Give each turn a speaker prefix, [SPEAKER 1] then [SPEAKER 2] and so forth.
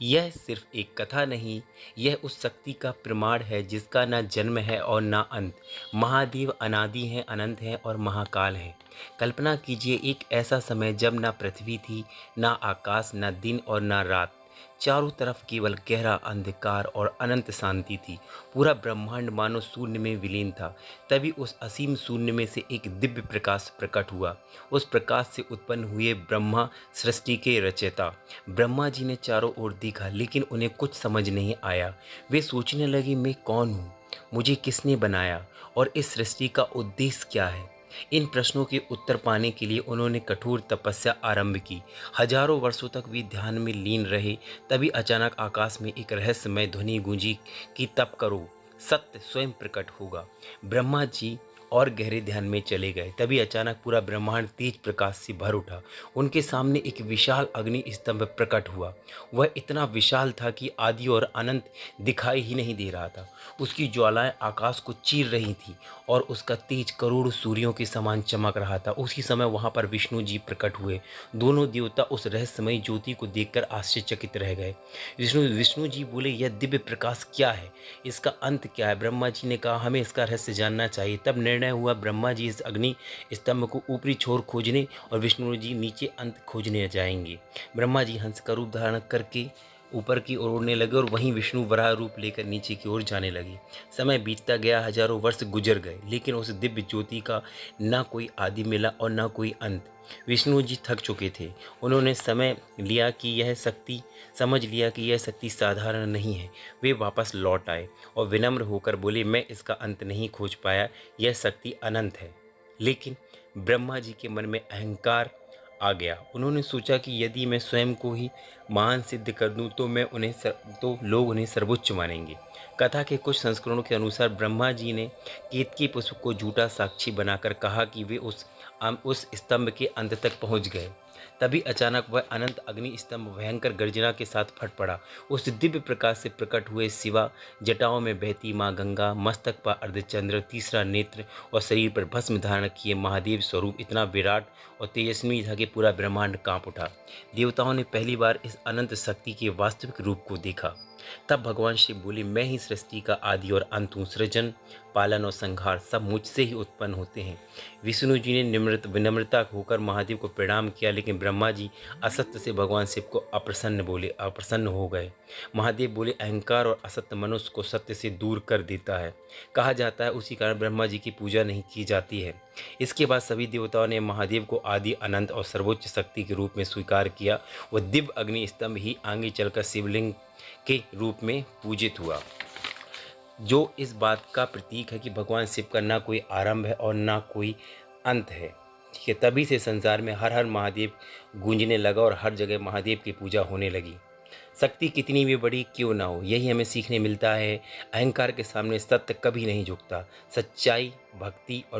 [SPEAKER 1] यह सिर्फ एक कथा नहीं, यह उस शक्ति का प्रमाण है जिसका ना जन्म है और ना अंत। महादेव अनादि हैं, अनंत हैं और महाकाल हैं। कल्पना कीजिए एक ऐसा समय जब ना पृथ्वी थी, ना आकाश, ना दिन और ना रात। चारों तरफ केवल गहरा अंधकार और अनंत शांति थी। पूरा ब्रह्मांड मानो शून्य में विलीन था। तभी उस असीम शून्य में से एक दिव्य प्रकाश प्रकट हुआ। उस प्रकाश से उत्पन्न हुए ब्रह्मा, सृष्टि के रचयिता। ब्रह्मा जी ने चारों ओर देखा लेकिन उन्हें कुछ समझ नहीं आया। वे सोचने लगे, मैं कौन हूँ, मुझे किसने बनाया और इस सृष्टि का उद्देश्य क्या है। इन प्रश्नों के उत्तर पाने के लिए उन्होंने कठोर तपस्या आरंभ की। हजारों वर्षों तक वे ध्यान में लीन रहे। तभी अचानक आकाश में एक रहस्यमय ध्वनि गूंजी कि तप करो, सत्य स्वयं प्रकट होगा। ब्रह्मा जी और गहरे ध्यान में चले गए। तभी अचानक पूरा ब्रह्मांड तेज प्रकाश से भर उठा। उनके सामने एक विशाल अग्नि स्तंभ प्रकट हुआ। वह इतना विशाल था कि आदि और अनंत दिखाई ही नहीं दे रहा था। उसकी ज्वालाएं आकाश को चीर रही थी और उसका तेज करोड़ों सूर्यों के समान चमक रहा था। उसी समय वहां पर विष्णु जी प्रकट हुए। दोनों देवता उस रहस्यमयी ज्योति को देखकर आश्चर्यचकित रह गए। विष्णु जी बोले, यह दिव्य प्रकाश क्या है, इसका अंत क्या है। ब्रह्मा जी ने कहा, हमें इसका रहस्य जानना चाहिए। तब निर्णय हुआ, ब्रह्मा जी इस अग्नि स्तंभ को ऊपरी छोर खोजने और विष्णु जी नीचे अंत खोजने जाएंगे। ब्रह्मा जी हंस का रूप धारण करके ऊपर की ओर उड़ने लगे और वहीं विष्णु वराह रूप लेकर नीचे की ओर जाने लगे। समय बीतता गया, हजारों वर्ष गुजर गए, लेकिन उस दिव्य ज्योति का ना कोई आदि मिला और ना कोई अंत। विष्णु जी थक चुके थे। उन्होंने समझ लिया कि यह शक्ति साधारण नहीं है। वे वापस लौट आए और विनम्र होकर बोले, मैं इसका अंत नहीं खोज पाया, यह शक्ति अनंत है। लेकिन ब्रह्मा जी के मन में अहंकार आ गया। उन्होंने सोचा कि यदि मैं स्वयं को ही महान सिद्ध कर दूं तो लोग उन्हें सर्वोच्च मानेंगे। कथा के कुछ संस्करणों के अनुसार ब्रह्मा जी ने केतकी पुष्प को झूठा साक्षी बनाकर कहा कि वे उस स्तंभ के अंत तक पहुंच गए। तभी अचानक वह अनंत अग्नि स्तंभ भयंकर गर्जना के साथ फट पड़ा। उस दिव्य प्रकाश से प्रकट हुए शिवा, जटाओं में बहती माँ गंगा, मस्तक पर अर्धचंद्र, तीसरा नेत्र और शरीर पर भस्म धारण किए महादेव स्वरूप इतना विराट और तेजस्वी था कि पूरा ब्रह्मांड कांप उठा। देवताओं ने पहली बार इस अनंत शक्ति के वास्तविक रूप को देखा। तब भगवान शिव बोले, मैं ही सृष्टि का आदि और अंत हूँ। सृजन, पालन और संहार सब मुझसे ही उत्पन्न होते हैं। विष्णु जी ने विनम्रता होकर महादेव को प्रणाम किया, लेकिन ब्रह्मा जी असत्य से भगवान शिव को अप्रसन्न हो गए। महादेव बोले, अहंकार और असत्य मनुष्य को सत्य से दूर कर देता है। कहा जाता है उसी कारण ब्रह्मा जी की पूजा नहीं की जाती है। इसके बाद सभी देवताओं ने महादेव को आदि, अनंत और सर्वोच्च शक्ति के रूप में स्वीकार किया। वह दिव्य अग्नि स्तंभ ही आगे चलकर शिवलिंग के रूप में पूजित हुआ, जो इस बात का प्रतीक है कि भगवान शिव का ना कोई आरंभ है और ना कोई अंत है। ठीक है, तभी से संसार में हर हर महादेव गूंजने लगा और हर जगह महादेव की पूजा होने लगी। शक्ति कितनी भी बड़ी क्यों ना हो, यही हमें सीखने मिलता है। अहंकार के सामने सत्य कभी नहीं झुकता। सच्चाई, भक्ति और